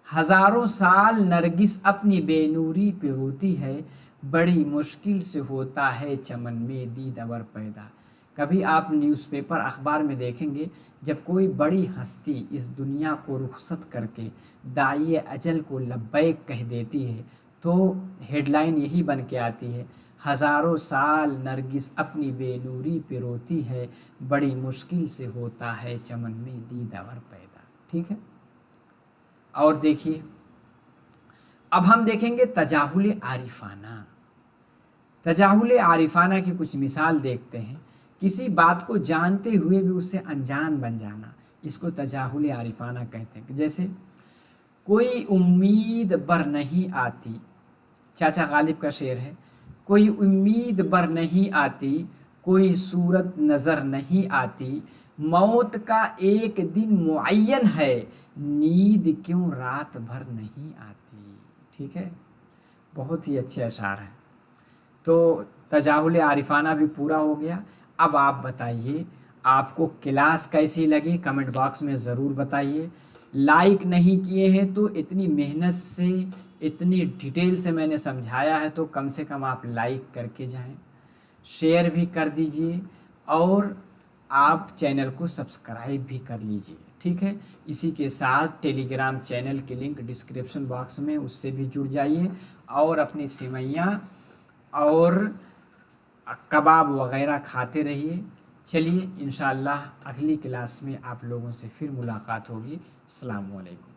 हजारों साल नरगिस अपनी बेनूरी पे रोती है, बड़ी मुश्किल से होता है चमन में दीद अवर पैदा। कभी आप न्यूज़पेपर अखबार में देखेंगे, जब कोई बड़ी हस्ती इस दुनिया को रुखसत करके दाइए अजल को लब्बैक कह देती है, तो हेडलाइन यही बन के आती है, हजारों साल नरगिस अपनी बेनूरी पे रोती है, बड़ी मुश्किल से होता है चमन में दीद अवर पैदा। ठीक है। और देखिए, अब हम देखेंगे तजाहुल आरिफाना। तजाहुल आरिफाना की कुछ मिसाल देखते हैं। किसी बात को जानते हुए भी उससे अनजान बन जाना, इसको तजाहुल आरिफाना कहते हैं। जैसे कोई उम्मीद बर नहीं आती, चाचा गालिब का शेर है, कोई उम्मीद बर नहीं आती, कोई सूरत नज़र नहीं आती, मौत का एक दिन मुअय्यन है, नींद क्यों रात भर नहीं आती। ठीक है, बहुत ही अच्छे अशार हैं। तो तजाहुल आरिफाना भी पूरा हो गया। अब आप बताइए आपको क्लास कैसी लगी, कमेंट बॉक्स में ज़रूर बताइए। लाइक नहीं किए हैं तो इतनी मेहनत से, इतनी डिटेल से मैंने समझाया है, तो कम से कम आप लाइक करके जाएं, शेयर भी कर दीजिए, और आप चैनल को सब्सक्राइब भी कर लीजिए। ठीक है। इसी के साथ टेलीग्राम चैनल की लिंक डिस्क्रिप्शन बॉक्स में, उससे भी जुड़ जाइए, और अपनी सेवइयाँ और कबाब वगैरह खाते रहिए। चलिए, इंशाअल्लाह अगली क्लास में आप लोगों से फिर मुलाकात होगी। अस्सलाम वालेकुम।